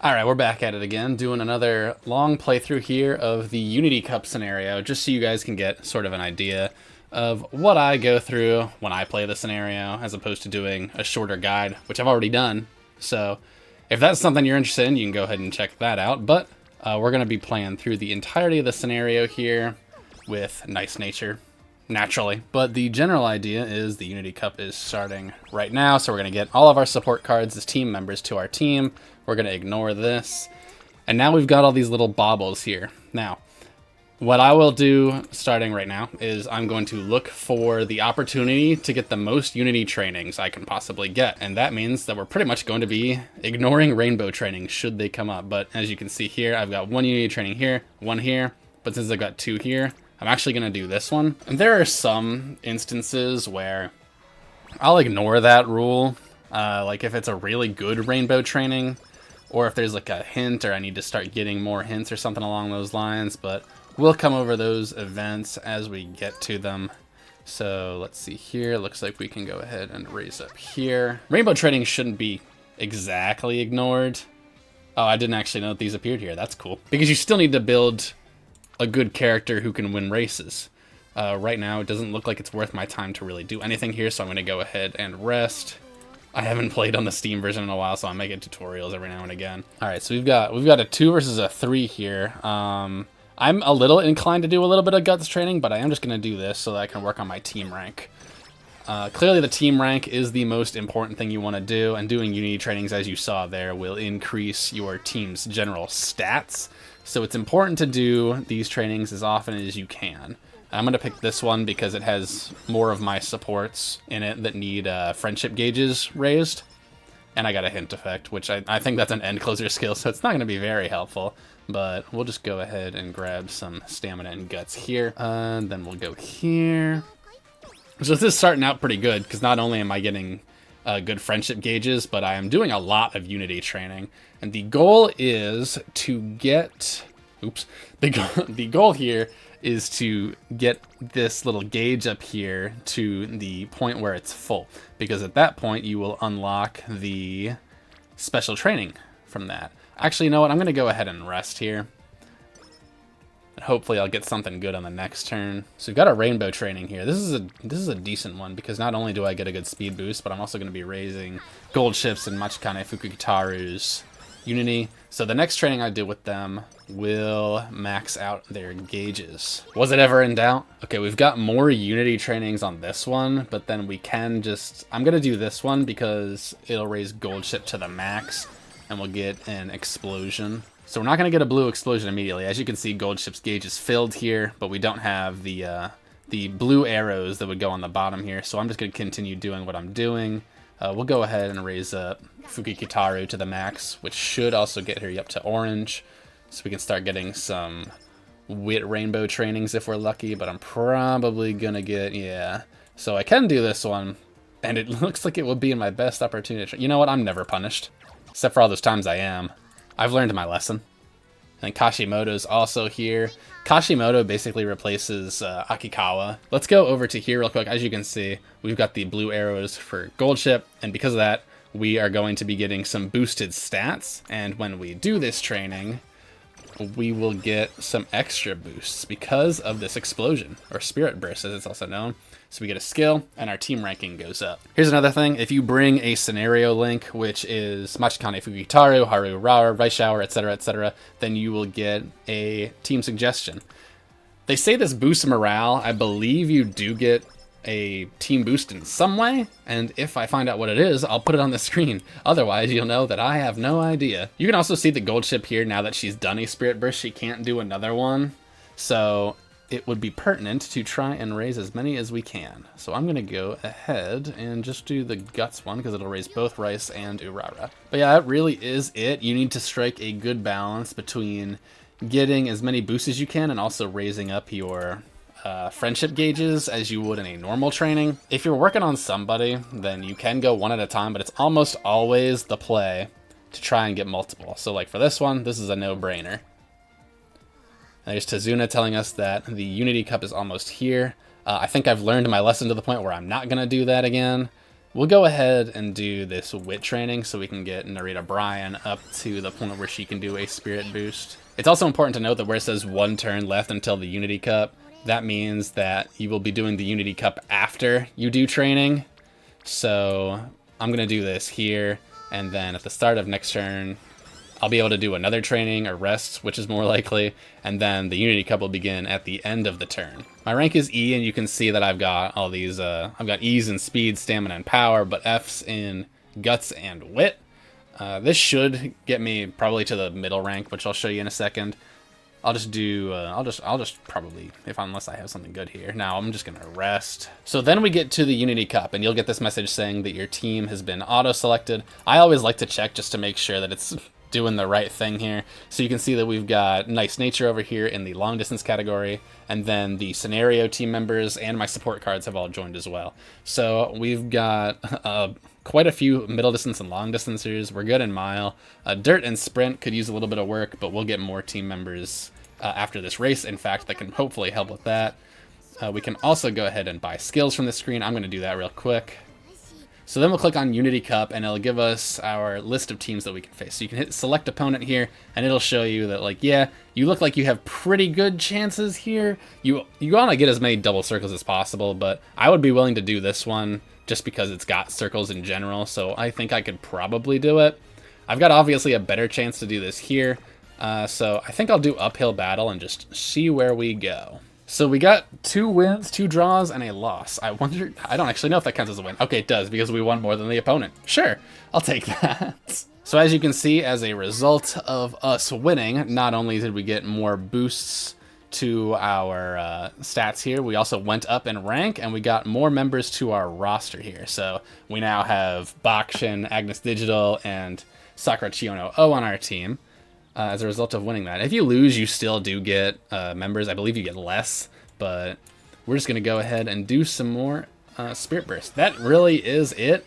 Alright, we're back at it again, doing another long playthrough here of the Unity Cup scenario, just so you guys can get sort of an idea of what I go through when I play the scenario, as opposed to doing a shorter guide, which I've already done. So, if that's something you're interested in, you can go ahead and check that out, but we're going to be playing through the entirety of the scenario here with nice nature, naturally. But the general idea is the Unity Cup is starting right now, so we're going to get all of our support cards as team members to our team. We're going to ignore this. And now we've got all these little baubles here. Now, what I will do starting right now is I'm going to look for the opportunity to get the most Unity trainings I can possibly get. And that means that we're pretty much going to be ignoring rainbow trainings should they come up. But as you can see here, I've got one Unity training here, one here. But since I've got two here, I'm actually going to do this one. And there are some instances where I'll ignore that rule. Like if it's a really good rainbow training, or if there's like a hint or I need to start getting more hints or something along those lines, but we'll come over those events as we get to them. So let's see here. Looks like we can go ahead and raise up here. Rainbow training shouldn't be exactly ignored. Oh, I didn't actually know that these appeared here. That's cool. Because you still need to build a good character who can win races. Right now, it doesn't look like it's worth my time to really do anything here, so I'm going to go ahead and rest. I haven't played on the Steam version in a while, so I'm making tutorials every now and again. All right, so we've got a 2 versus a 3 here. I'm a little inclined to do a little bit of guts training, but I am just going to do this so that I can work on my team rank. Clearly, the team rank is the most important thing you want to do, and doing Unity trainings, as you saw there, will increase your team's general stats. So it's important to do these trainings as often as you can. I'm going to pick this one because it has more of my supports in it that need friendship gauges raised. And I got a hint effect, which I think that's an end closer skill, so it's not going to be very helpful. But we'll just go ahead and grab some stamina and guts here. Then we'll go here. So this is starting out pretty good, because not only am I getting good friendship gauges, but I am doing a lot of Unity training. And the goal is to get... Oops. The goal here is to get this little gauge up here to the point where it's full, because at that point you will unlock the special training from that. Actually, you know what? I'm going to go ahead and rest here. And hopefully I'll get something good on the next turn. So we've got a rainbow training here. This is a decent one, because not only do I get a good speed boost, but I'm also going to be raising gold ships in Machikane Fukukitaru's Unity. So the next training I do with them will max out their gauges. Was it ever in doubt? Okay, we've got more Unity trainings on this one, but then we can just... I'm going to do this one because it'll raise gold ship to the max, and we'll get an explosion. So we're not going to get a blue explosion immediately. As you can see, gold ship's gauge is filled here, but we don't have the blue arrows that would go on the bottom here, so I'm just going to continue doing what I'm doing. We'll go ahead and raise up Fukukitaru to the max, which should also get her up to orange, so we can start getting some wit rainbow trainings if we're lucky, but I'm probably gonna get, yeah. So I can do this one, and it looks like it will be in my best opportunity. You know what? I'm never punished, except for all those times I am. I've learned my lesson. And Kashimoto's also here. Kashimoto basically replaces Akikawa. Let's go over to here real quick. As you can see, we've got the blue arrows for gold ship, and because of that, we are going to be getting some boosted stats. And when we do this training, we will get some extra boosts because of this explosion, or spirit burst as it's also known. So we get a skill, and our team ranking goes up. Here's another thing. If you bring a scenario link, which is Machikane Fukukitaru, Haru Raur, Raishower, etc., then you will get a team suggestion. They say this boosts morale. I believe you do get a team boost in some way, and if I find out what it is, I'll put it on the screen. Otherwise, you'll know that I have no idea. You can also see the gold ship here. Now that she's done a spirit burst, she can't do another one. So it would be pertinent to try and raise as many as we can. So I'm going to go ahead and just do the guts one, because it'll raise both Rice and Urara. But yeah, that really is it. You need to strike a good balance between getting as many boosts as you can and also raising up your friendship gauges as you would in a normal training. If you're working on somebody, then you can go one at a time, but it's almost always the play to try and get multiple. So like for this one, this is a no-brainer. There's Tazuna telling us that the Unity Cup is almost here. I think I've learned my lesson to the point where I'm not going to do that again. we'll go ahead and do this wit training so we can get Narita Bryan up to the point where she can do a spirit boost. It's also important to note that where it says 1 turn left until the Unity Cup, that means that you will be doing the Unity Cup after you do training. So I'm going to do this here, and then at the start of next turn, I'll be able to do another training or rest, which is more likely, and then the Unity Cup will begin at the end of the turn. My rank is E, and you can see that I've got all these, I've got E's in speed, stamina, and power, but F's in guts and wit. This should get me probably to the middle rank, which I'll show you in a second. I'll just do, I'll just probably, unless I have something good here. Now I'm just gonna rest. So then we get to the Unity Cup, and you'll get this message saying that your team has been auto-selected. I always like to check just to make sure that it's doing the right thing here. So you can see that we've got Nice Nature over here in the long distance category, and then the scenario team members and my support cards have all joined as well. So we've got quite a few middle distance and long distancers. We're good in mile. Dirt and sprint could use a little bit of work, but we'll get more team members after this race, in fact, that can hopefully help with that. We can also go ahead and buy skills from this screen. I'm going to do that real quick. So then we'll click on Unity Cup, and it'll give us our list of teams that we can face. So you can hit select opponent here, and it'll show you that, like, yeah, you look like you have pretty good chances here. You want to get as many double circles as possible, but I would be willing to do this one just because it's got circles in general, so I think I could probably do it. I've got obviously a better chance to do this here, so I think I'll do uphill battle and just see where we go. So we got 2 wins, 2 draws, and a loss. I don't actually know if that counts as a win. Okay, it does, because we won more than the opponent. Sure, I'll take that. So as you can see, as a result of us winning, not only did we get more boosts to our stats here, we also went up in rank, and we got more members to our roster here. So we now have Bakshin, Agnes Digital, and Sakura Chiono O on our team. As a result of winning that. If you lose, you still do get members. I believe you get less, but we're just going to go ahead and do some more Spirit Bursts. That really is it.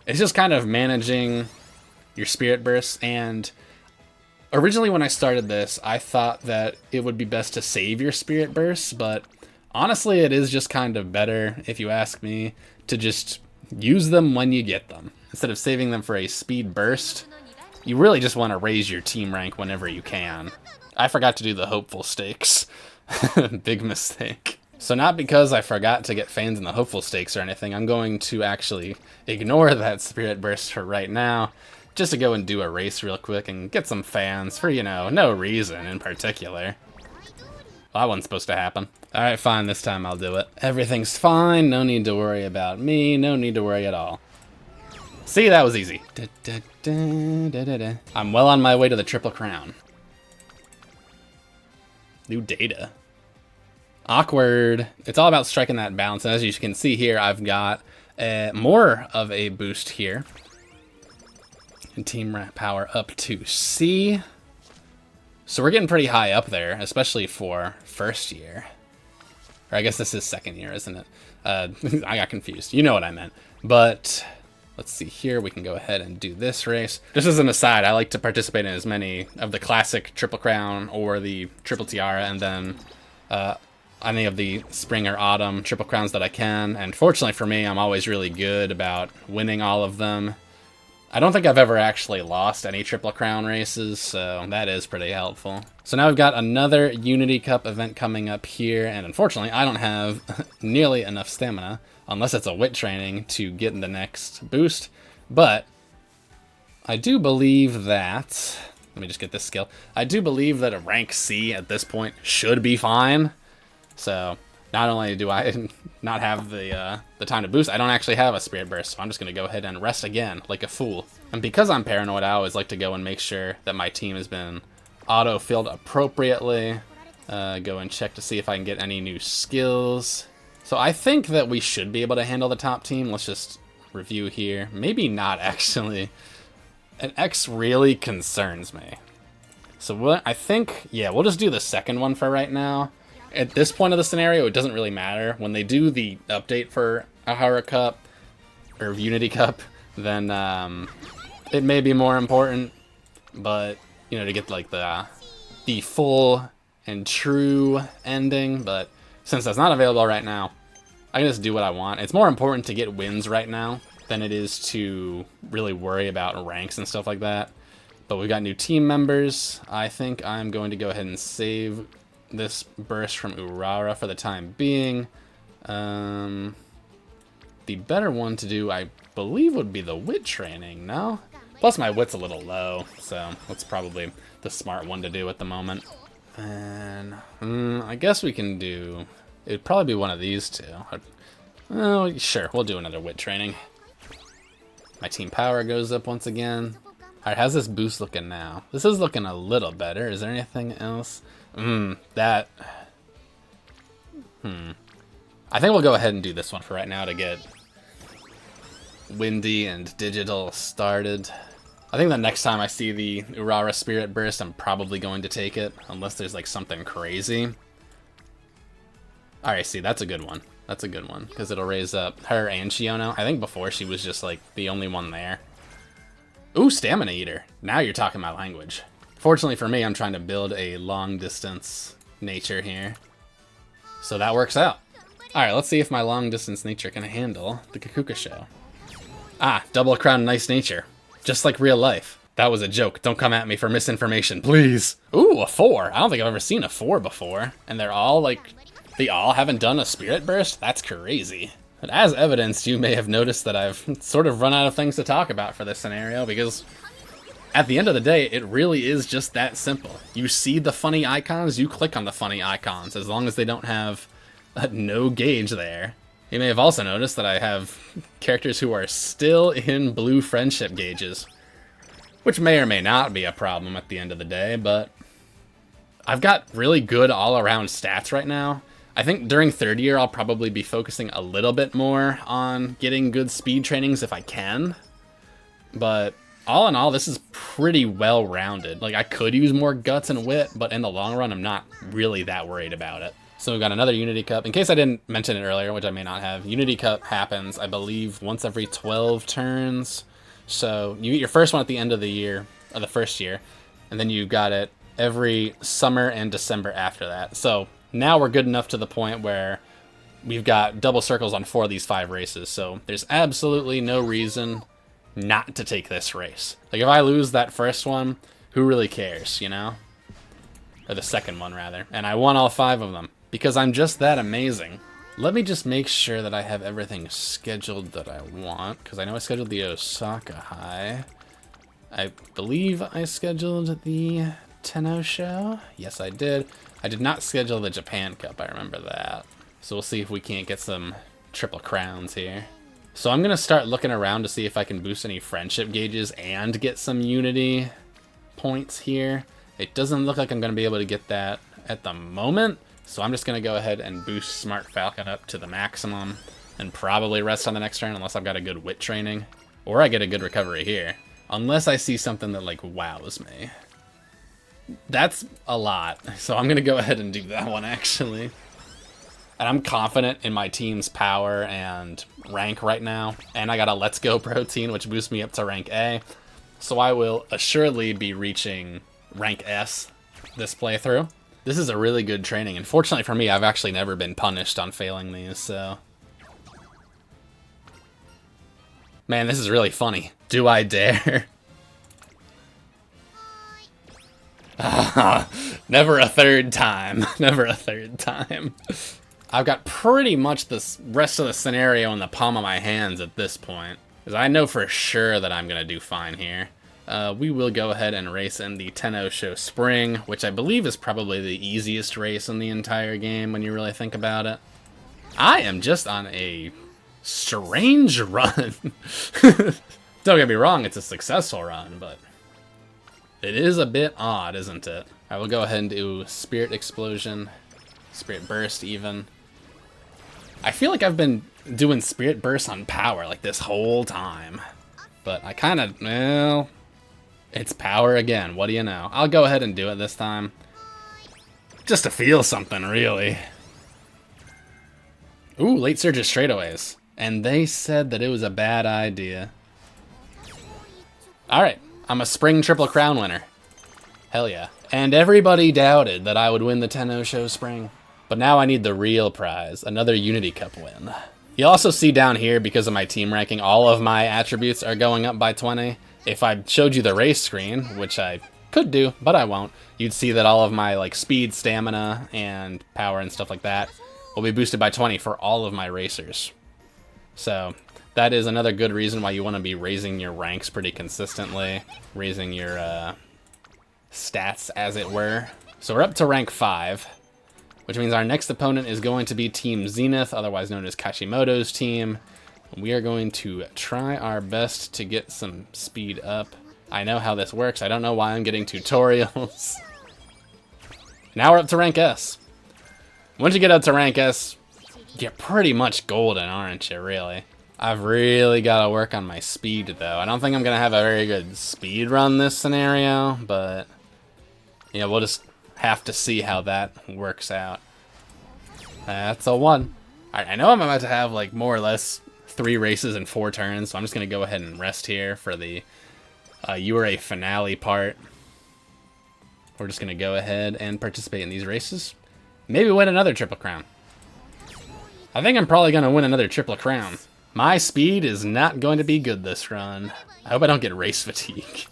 It's just kind of managing your Spirit Bursts, and originally when I started this, I thought that it would be best to save your Spirit Bursts, but honestly, it is just kind of better, if you ask me, to just use them when you get them. Instead of saving them for a speed burst, you really just want to raise your team rank whenever you can. I forgot to do the hopeful stakes. Big mistake. So not because I forgot to get fans in the hopeful stakes or anything, I'm going to actually ignore that spirit burst for right now, just to go and do a race real quick and get some fans for, you know, no reason in particular. Well, that wasn't supposed to happen. Alright, fine, this time I'll do it. Everything's fine, no need to worry about me, no need to worry at all. See, that was easy. I'm well on my way to the Triple Crown. New data. Awkward. It's all about striking that balance. And as you can see here, I've got more of a boost here. And team power up to C. So we're getting pretty high up there, especially for first year. Or I guess this is second year, isn't it? I got confused. You know what I meant. But let's see here. We can go ahead and do this race. Just as an aside, I like to participate in as many of the classic Triple Crown or the Triple Tiara, and then any of the spring or autumn Triple Crowns that I can. And fortunately for me, I'm always really good about winning all of them. I don't think I've ever actually lost any Triple Crown races, so that is pretty helpful. So now we've got another Unity Cup event coming up here, and unfortunately I don't have nearly enough stamina, unless it's a wit training, to get in the next boost. But I do believe that, let me just get this skill, I do believe that a rank C at this point should be fine. So not only do I not have the time to boost, I don't actually have a Spirit Burst, so I'm just going to go ahead and rest again, like a fool. And because I'm paranoid, I always like to go and make sure that my team has been auto-filled appropriately. Go and check to see if I can get any new skills. So I think that we should be able to handle the top team. Let's just review here. Maybe not, actually. An X really concerns me. So what I think, yeah, we'll just do the second one for right now. At this point of the scenario, it doesn't really matter. When they do the update for Ahara Cup, or Unity Cup, then it may be more important. But, you know, to get like the full and true ending. But since that's not available right now, I can just do what I want. It's more important to get wins right now than it is to really worry about ranks and stuff like that. But we've got new team members. I think I'm going to go ahead and save this burst from Urara for the time being. The better one to do, I believe, would be the wit training, no? Plus my wit's a little low, so that's probably the smart one to do at the moment. And I guess we can do... It'd probably be one of these two. Oh, sure, we'll do another wit training. My team power goes up once again. Alright, how's this boost looking now? This is looking a little better. Is there anything else? I think we'll go ahead and do this one for right now to get Windy and Digital started. I think the next time I see the Urara Spirit Burst, I'm probably going to take it, unless there's like something crazy. Alright, see, that's a good one. That's a good one, because it'll raise up her and Shiono. I think before she was just like the only one there. Ooh, Stamina Eater. Now you're talking my language. Fortunately for me, I'm trying to build a long distance nature here. So that works out. Alright, let's see if my long distance nature can handle the Kakuka show. Ah, double crown nice nature. Just like real life. That was a joke. Don't come at me for misinformation, please. Ooh, a 4. I don't think I've ever seen a 4 before. And they're all like... They all haven't done a Spirit Burst? That's crazy. But as evidenced, you may have noticed that I've sort of run out of things to talk about for this scenario, because at the end of the day, it really is just that simple. You see the funny icons, you click on the funny icons, as long as they don't have no gauge there. You may have also noticed that I have characters who are still in blue friendship gauges, which may or may not be a problem at the end of the day, but I've got really good all-around stats right now. I think during third year, I'll probably be focusing a little bit more on getting good speed trainings if I can. But all in all, this is pretty well-rounded. Like, I could use more guts and wit, but in the long run, I'm not really that worried about it. So we've got another Unity Cup. In case I didn't mention it earlier, which I may not have, Unity Cup happens, I believe, once every 12 turns. So you get your first one at the end of the year, or the first year, and then you got it every summer and December after that. So now we're good enough to the point where we've got double circles on 4 of these 5 races, so there's absolutely no reason not to take this race. Like, if I lose that first one, who really cares, you know? Or the second one, rather. And I won all 5 of them, because I'm just that amazing. Let me just make sure that I have everything scheduled that I want, because I know I scheduled the Osaka High. I believe I scheduled the Tenno show. Yes, I did. I did not schedule the Japan Cup, I remember that. So we'll see if we can't get some triple crowns here. So I'm going to start looking around to see if I can boost any friendship gauges and get some Unity points here. It doesn't look like I'm going to be able to get that at the moment, so I'm just going to go ahead and boost Smart Falcon up to the maximum and probably rest on the next turn unless I've got a good wit training. Or I get a good recovery here. Unless I see something that, like, wows me. That's a lot, so I'm going to go ahead and do that one, actually. And I'm confident in my team's power and rank right now. And I got a Let's Go protein, which boosts me up to rank A. So I will assuredly be reaching rank S this playthrough. This is a really good training, and fortunately for me, I've actually never been punished on failing these, so... Man, this is really funny. Do I dare? Never a third time. Never a third time. I've got pretty much the rest of the scenario in the palm of my hands at this point, because I know for sure that I'm going to do fine here. We will go ahead and race in the Tenno Show Spring, which I believe is probably the easiest race in the entire game when you really think about it. I am just on a strange run. Don't get me wrong, it's a successful run, but it is a bit odd, isn't it? I will go ahead and do Spirit Explosion, Spirit Burst even. I feel like I've been doing Spirit Burst on power like this whole time, but I kind of, well, it's power again, what do you know? I'll go ahead and do it this time, just to feel something, really. Ooh, late surges straightaways, and they said that it was a bad idea. Alright, I'm a Spring Triple Crown winner. Hell yeah. And everybody doubted that I would win the Tenno Show Spring. But now I need the real prize, another Unity Cup win. You'll also see down here, because of my team ranking, all of my attributes are going up by 20. If I showed you the race screen, which I could do, but I won't, you'd see that all of my like speed, stamina, and power and stuff like that will be boosted by 20 for all of my racers. So that is another good reason why you want to be raising your ranks pretty consistently, raising your stats, as it were. So we're up to rank 5. Which means our next opponent is going to be Team Zenith, otherwise known as Kashimoto's team. We are going to try our best to get some speed up. I know how this works. I don't know why I'm getting tutorials. Now we're up to rank S. Once you get up to rank S, you're pretty much golden, aren't you, really? I've really got to work on my speed, though. I don't think I'm going to have a very good speed run this scenario, but yeah, we'll just have to see how that works out. That's a 1. Alright, I know I'm about to have like more or less 3 races in 4 turns, so I'm just going to go ahead and rest here for the URA finale part. We're just going to go ahead and participate in these races. Maybe win another Triple Crown. I think I'm probably going to win another Triple Crown. My speed is not going to be good this run. I hope I don't get race fatigue.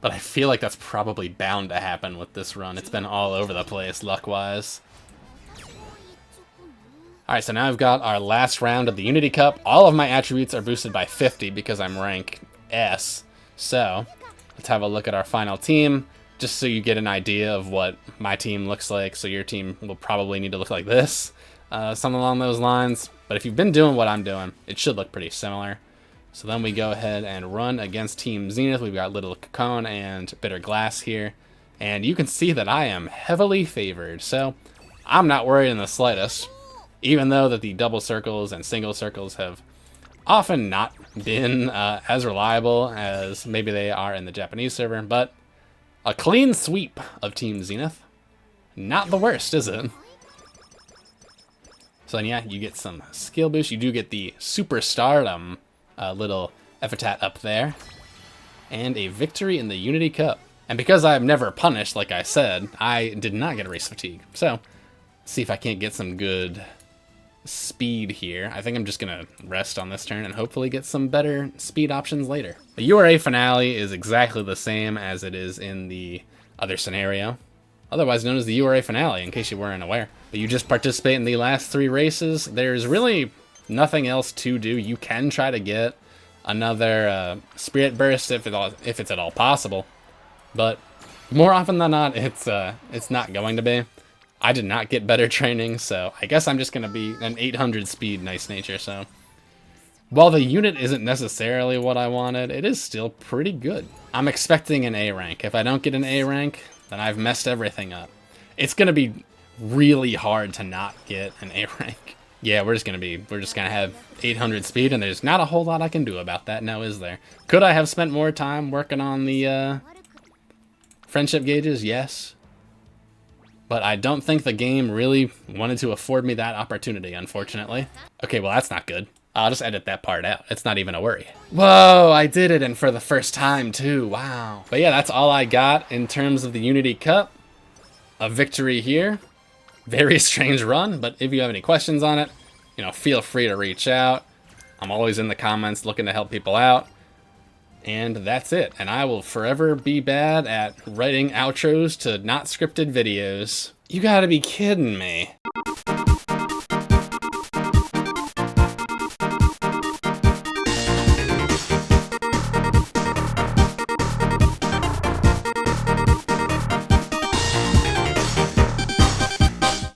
But I feel like that's probably bound to happen with this run. It's been all over the place, luck-wise. Alright, so now I've got our last round of the Unity Cup. All of my attributes are boosted by 50 because I'm rank S. So, let's have a look at our final team, just so you get an idea of what my team looks like. So your team will probably need to look like this, something along those lines. But if you've been doing what I'm doing, it should look pretty similar. So then we go ahead and run against Team Zenith. We've got Little Cacone and Bitter Glass here. And you can see that I am heavily favored. So I'm not worried in the slightest. Even though that the double circles and single circles have often not been as reliable as maybe they are in the Japanese server. But a clean sweep of Team Zenith. Not the worst, is it? So then, yeah, you get some skill boost. You do get the Superstardom little epithet up there, and a victory in the Unity Cup. And because I'm never punished, like I said, I did not get race fatigue. So, let's see if I can't get some good speed here. I think I'm just gonna rest on this turn and hopefully get some better speed options later. The URA finale is exactly the same as it is in the other scenario, otherwise known as the URA finale, in case you weren't aware. But you just participate in the last 3 races. There's really nothing else to do. You can try to get another Spirit Burst if it's at all possible, but more often than not, it's not going to be. I did not get better training, so I guess I'm just going to be an 800 speed Nice Nature. So while the unit isn't necessarily what I wanted, it is still pretty good. I'm expecting an A rank. If I don't get an A rank, then I've messed everything up. It's going to be really hard to not get an A rank. Yeah, we're just gonna have 800 speed, and there's not a whole lot I can do about that now, is there? Could I have spent more time working on the friendship gauges? Yes. But I don't think the game really wanted to afford me that opportunity, unfortunately. Okay, well, that's not good. I'll just edit that part out. It's not even a worry. Whoa, I did it, and for the first time, too. Wow. But yeah, that's all I got in terms of the Unity Cup. A victory here. Very strange run, but if you have any questions on it, you know, feel free to reach out. I'm always in the comments looking to help people out. And that's it. And I will forever be bad at writing outros to not scripted videos. You gotta be kidding me.